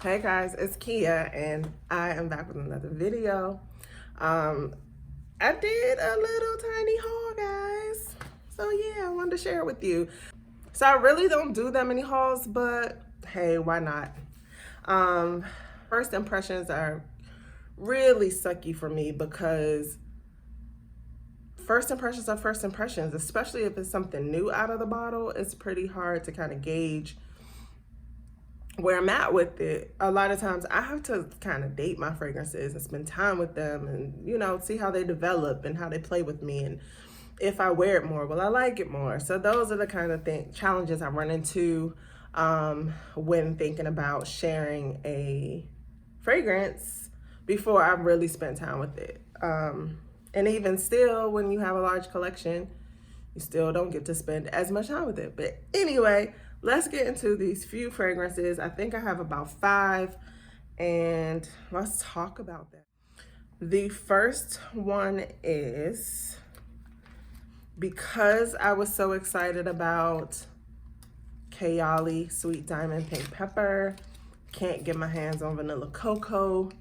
Hey guys, it's Kia and I am back with another video. I did a little tiny haul, guys. So yeah, I wanted to share it with you. So I really don't do that many hauls, but hey, why not? First impressions are really sucky for me because first impressions are first impressions, especially if it's something new out of the bottle. It's pretty hard to kind of gauge where I'm at with it. A lot of times I have to kind of date my fragrances and spend time with them and, you know, see how they develop and how they play with me. And if I wear it more, will I like it more? So those are the kind of challenges I run into when thinking about sharing a fragrance before I've really spent time with it. And even still, when you have a large collection, you still don't get to spend as much time with it. But anyway, let's get into these few fragrances. I think I have about 5, and let's talk about that. The first one is, because I was so excited about Kayali Sweet Diamond Pink Pepper, can't get my hands on Vanilla Cocoa,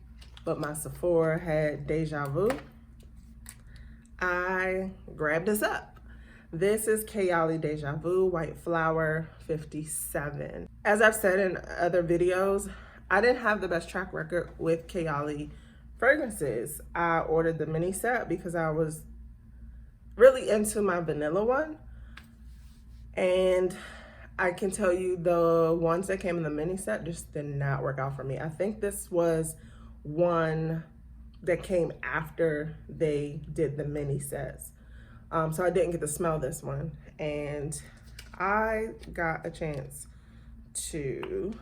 but my Sephora had Deja Vu, I grabbed this up. This is Kayali Deja Vu White Flower 57. As I've said in other videos, I didn't have the best track record with Kayali fragrances. I ordered the mini set because I was really into my vanilla one. And I can tell you the ones that came in the mini set just did not work out for me. I think this was one that came after they did the mini sets. So I didn't get to smell this one, and I got a chance to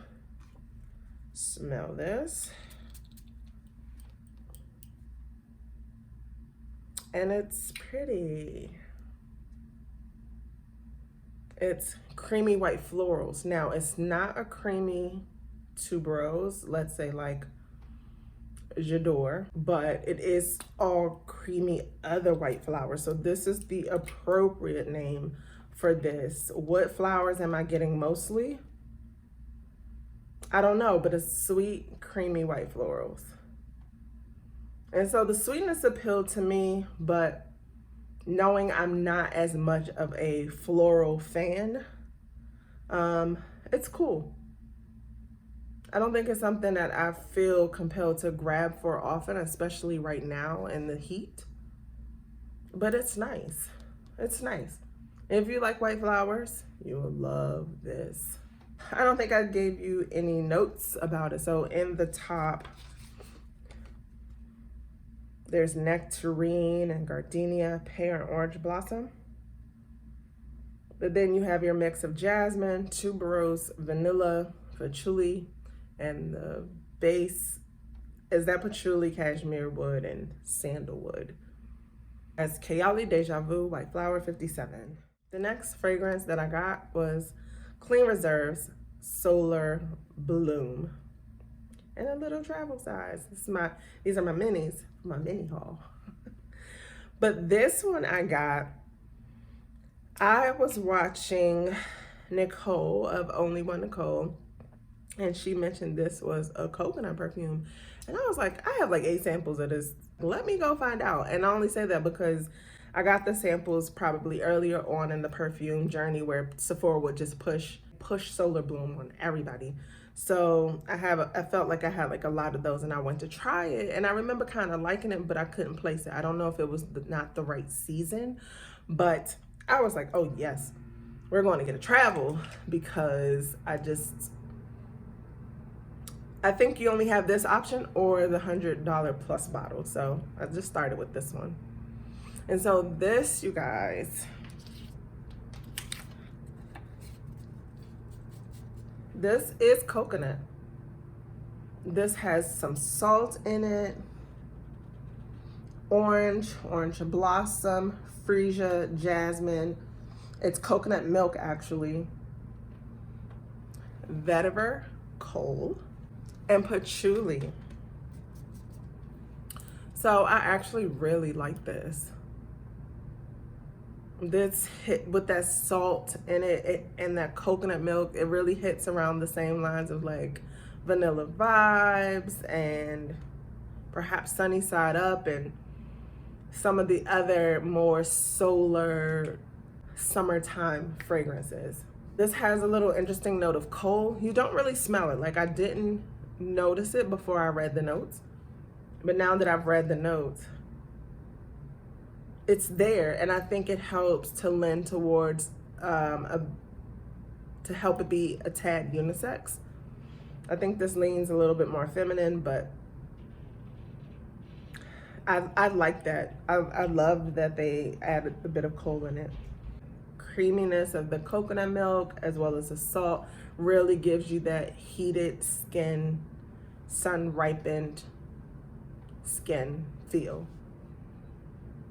smell this, and it's pretty. It's creamy white florals. Now, it's not a creamy tuberose, let's say like J'adore, but it is all creamy other white flowers. So this is the appropriate name for this. What flowers am I getting mostly? I don't know, but it's sweet, creamy white florals. And so the sweetness appealed to me, but knowing I'm not as much of a floral fan, it's cool. I don't think it's something that I feel compelled to grab for often, especially right now in the heat. But it's nice. It's nice. If you like white flowers, you will love this. I don't think I gave you any notes about it. So in the top, there's nectarine and gardenia, pear and orange blossom. But then you have your mix of jasmine, tuberose, vanilla, patchouli, and the base is that patchouli, cashmere wood, and sandalwood. As Kayali Deja Vu White Flower 57. The next fragrance that I got was Clean Reserve's Solar Bloom, and a little travel size. These are my minis, my mini haul. But this one I was watching Nicole of Only One Nicole, and she mentioned this was a coconut perfume. And I was like, I have like 8 samples of this. Let me go find out. And I only say that because I got the samples probably earlier on in the perfume journey where Sephora would just push Solar Bloom on everybody. So I felt like I had like a lot of those, and I went to try it. And I remember kind of liking it, but I couldn't place it. I don't know if it was not the right season, but I was like, oh yes, we're going to get a travel, because I think you only have this option or the $100 plus bottle. So I just started with this one. And so this, you guys, this is coconut. This has some salt in it, orange blossom, freesia, jasmine. It's coconut milk actually. Vetiver, coal, and patchouli. So I actually really like this. This hit with that salt in it and that coconut milk, it really hits around the same lines of like vanilla vibes and perhaps Sunny Side Up and some of the other more solar summertime fragrances. This has a little interesting note of coal. You don't really smell it. Like, I didn't notice it before I read the notes, but now that I've read the notes, it's there, and I think it helps to lend towards to help it be a tad unisex. I think this leans a little bit more feminine, but I like that. I love that they added a bit of coal in it. Creaminess of the coconut milk as well as the salt really gives you that heated skin, sun ripened skin feel,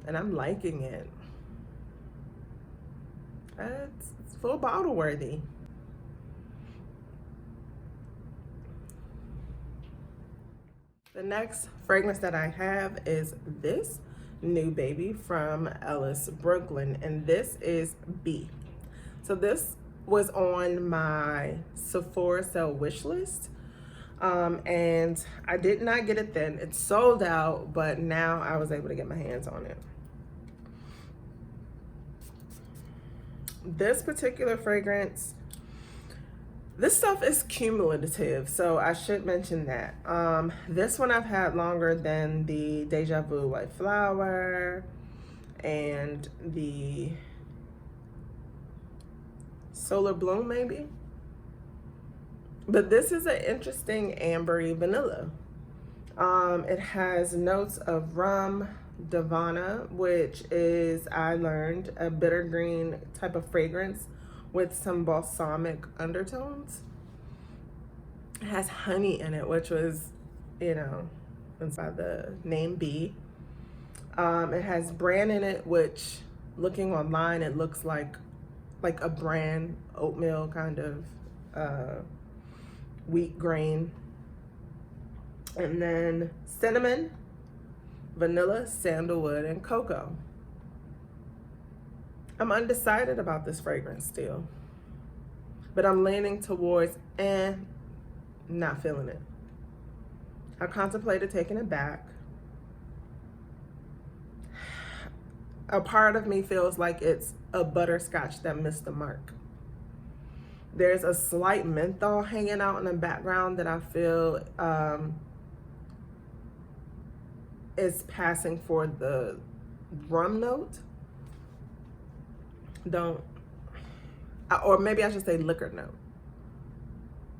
and I'm liking it. It's full bottle worthy. The next fragrance that I have is this new baby from Ellis Brooklyn, and this is Bee. So this was on my Sephora sale wish list, and I did not get it then. It sold out, but now I was able to get my hands on it. This particular fragrance, this stuff is cumulative, so I should mention that. This one I've had longer than the Deja Vu White Flower and the Solar Bloom maybe. But this is an interesting ambery vanilla. It has notes of rum, Davana, which is, I learned, a bitter green type of fragrance with some balsamic undertones. It has honey in it, which was, you know, by the name Bee. It has bran in it, which, looking online, it looks like a bran oatmeal kind of wheat grain. And then cinnamon, vanilla, sandalwood, and cocoa. I'm undecided about this fragrance still, but I'm leaning towards not feeling it. I contemplated taking it back. A part of me feels like it's a butterscotch that missed the mark. There's a slight menthol hanging out in the background that I feel is passing for the rum note. Or maybe I should say liquor note,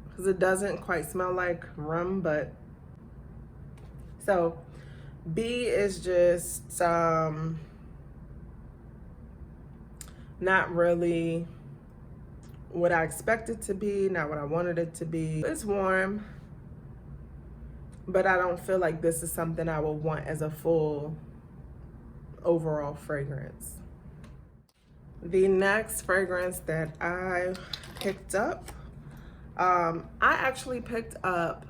because it doesn't quite smell like rum. But so Bee is just not really what I expected to be, not what I wanted it to be. It's warm, but I don't feel like this is something I would want as a full overall fragrance. The next fragrance that I picked up, I actually picked up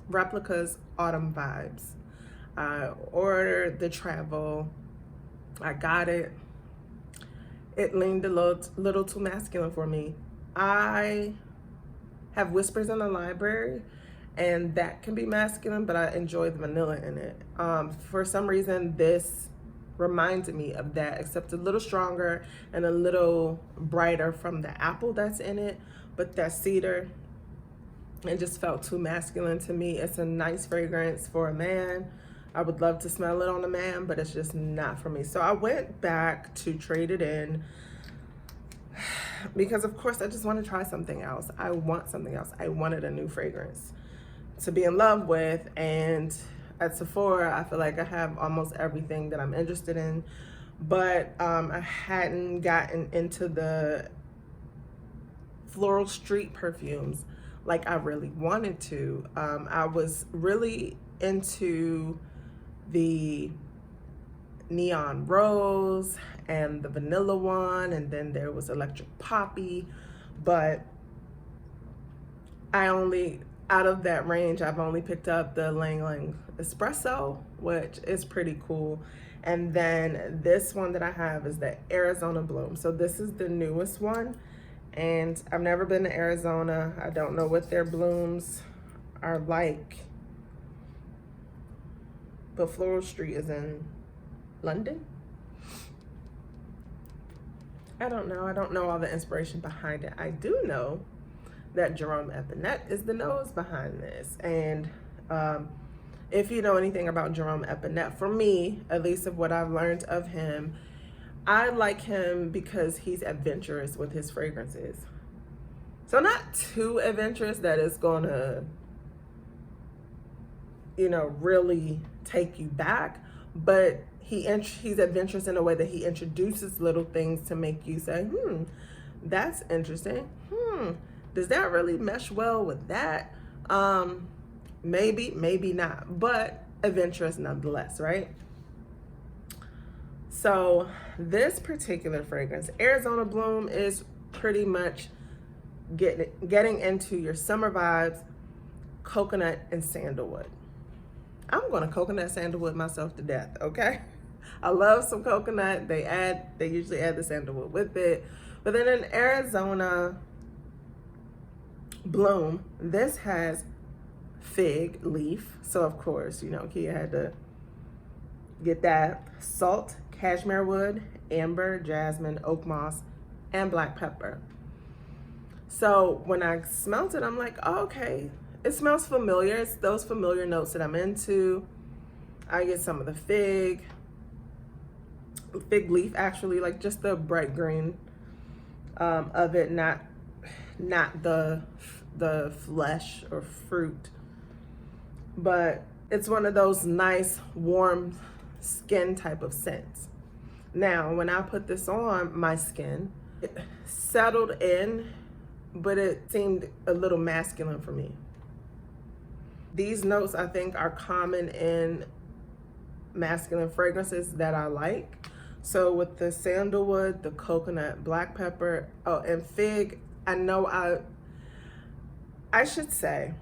Replica's Autumn Vibes. I ordered the travel, I got it. It leaned a little too masculine for me. I have Whispers in the Library, and that can be masculine, but I enjoy the vanilla in it. For some reason, this reminded me of that, except a little stronger and a little brighter from the apple that's in it, but that cedar, it just felt too masculine to me. It's a nice fragrance for a man. I would love to smell it on a man, but it's just not for me. So I went back to trade it in because, of course, I just want to try something else. I want something else. I wanted a new fragrance to be in love with, and at Sephora, I feel like I have almost everything that I'm interested in, but I hadn't gotten into the floral street perfumes like I really wanted to. I was really into the neon rose and the vanilla one, and then there was electric poppy, but out of that range, I've only picked up the Lang Lang Espresso, which is pretty cool. And then this one that I have is the Arizona Bloom. So this is the newest one, and I've never been to Arizona. I don't know what their blooms are like, but Floral Street is in London. I don't know. I don't know all the inspiration behind it. I do know that Jerome Epinette is the nose behind this. And if you know anything about Jerome Epinette, for me, at least of what I've learned of him, I like him because he's adventurous with his fragrances. So not too adventurous that it's gonna, you know, really take you back, but he's adventurous in a way that he introduces little things to make you say, that's interesting. Does that really mesh well with that? Maybe, maybe not, but adventurous nonetheless, right? So this particular fragrance, Arizona Bloom, is pretty much getting into your summer vibes, coconut and sandalwood. I'm gonna coconut sandalwood myself to death, okay? I love some coconut. They usually add the sandalwood with it. But then in Arizona Bloom, this has fig leaf. So of course, you know, Kia had to get that. Salt, cashmere wood, amber, jasmine, oak moss, and black pepper. So when I smelled it, I'm like, oh, okay, it smells familiar. It's those familiar notes that I'm into. I get some of the fig leaf, actually, like just the bright green of it, not the flesh or fruit. But it's one of those nice warm skin type of scents. Now, when I put this on my skin, it settled in, but it seemed a little masculine for me. These notes, I think, are common in masculine fragrances that I like. So with the sandalwood, the coconut, black pepper, oh, and fig, I know I should say,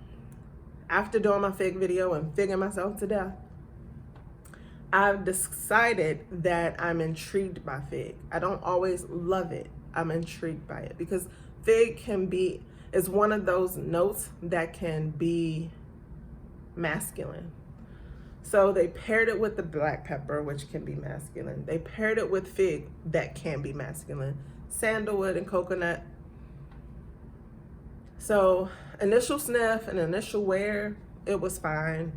after doing my fig video and figging myself to death, I've decided that I'm intrigued by fig. I don't always love it. I'm intrigued by it because fig is one of those notes that can be masculine. So they paired it with the black pepper, which can be masculine. They paired it with fig, that can be masculine. Sandalwood and coconut. So initial sniff and initial wear, it was fine.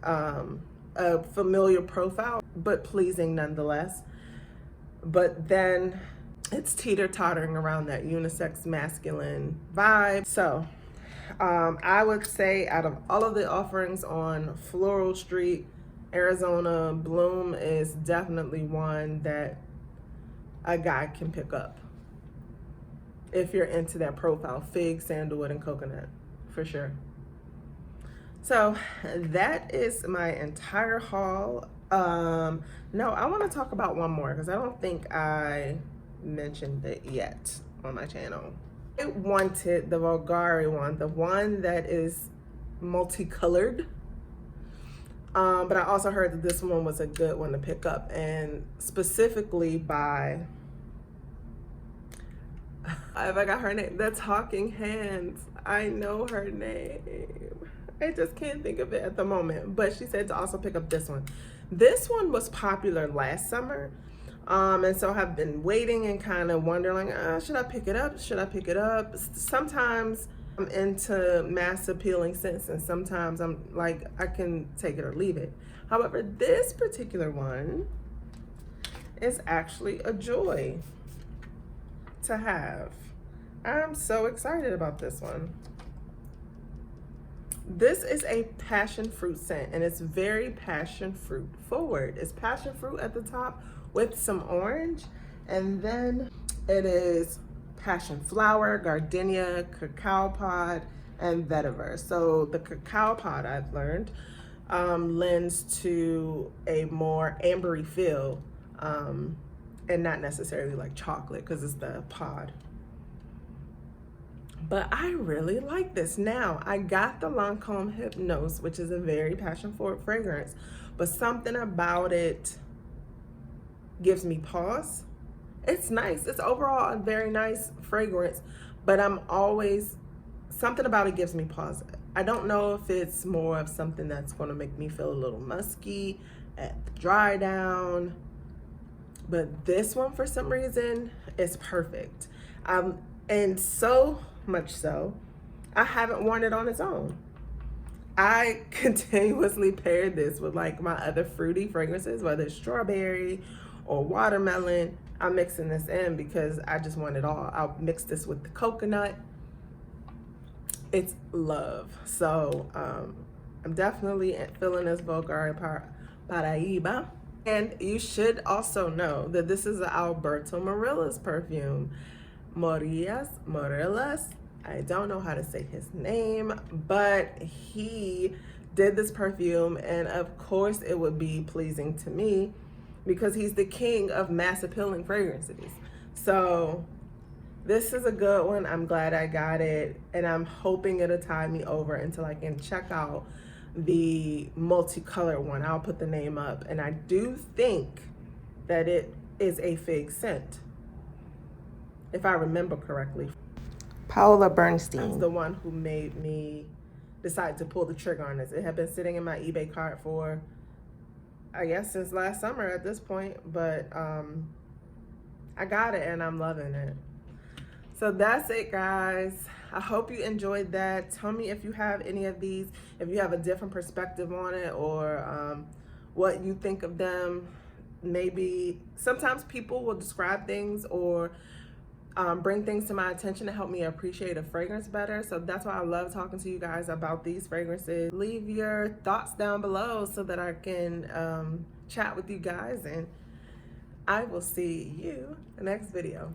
A familiar profile, but pleasing nonetheless. But then it's teeter-tottering around that unisex masculine vibe. So I would say out of all of the offerings on Floral Street, Arizona Bloom is definitely one that a guy can pick up if you're into that profile, fig, sandalwood, and coconut, for sure. So that is my entire haul. No, I want to talk about one more because I don't think I mentioned it yet on my channel. I wanted the Bulgari one, the one that is multicolored. But I also heard that this one was a good one to pick up, and specifically by, if I got her name, the Talking Hands. I know her name. I just can't think of it at the moment, but she said to also pick up this one. This one was popular last summer. And so I've been waiting and kind of wondering, like, should I pick it up? Should I pick it up? Sometimes I'm into mass appealing scents, and sometimes I'm like, I can take it or leave it. However, this particular one is actually a joy to have. I'm so excited about this one. This is a passion fruit scent, and it's very passion fruit forward. It's passion fruit at the top with some orange, and then it is passion flower, gardenia, cacao pod, and vetiver. So the cacao pod, I've learned, lends to a more ambery feel, and not necessarily like chocolate because it's the pod. But I really like this. Now, I got the Lancome Hypnose, which is a very passion forward fragrance, but something about it gives me pause. It's nice. It's overall a very nice fragrance, but something about it gives me pause. I don't know if it's more of something that's going to make me feel a little musky at the dry down, but this one for some reason is perfect. And so much so, I haven't worn it on its own. I continuously pair this with like my other fruity fragrances, whether it's strawberry or watermelon. I'm mixing this in because I just want it all. I'll mix this with the coconut. It's love. So I'm definitely feeling this Bulgari Paraiba. And you should also know that this is Alberto Morilla's perfume. Morillas. I don't know how to say his name, but he did this perfume, and of course it would be pleasing to me because he's the king of mass appealing fragrances. So this is a good one. I'm glad I got it, and I'm hoping it'll tide me over until I can check out the multicolored one. I'll put the name up, and I do think that it is a fig scent, if I remember correctly. Paola Bernstein. That's the one who made me decide to pull the trigger on this. It had been sitting in my eBay cart for, I guess, since last summer at this point, but I got it and I'm loving it. So that's it, guys. I hope you enjoyed that. Tell me if you have any of these, if you have a different perspective on it, or what you think of them. Maybe sometimes people will describe things or bring things to my attention to help me appreciate a fragrance better. So that's why I love talking to you guys about these fragrances. Leave your thoughts down below so that I can chat with you guys, and I will see you in the next video.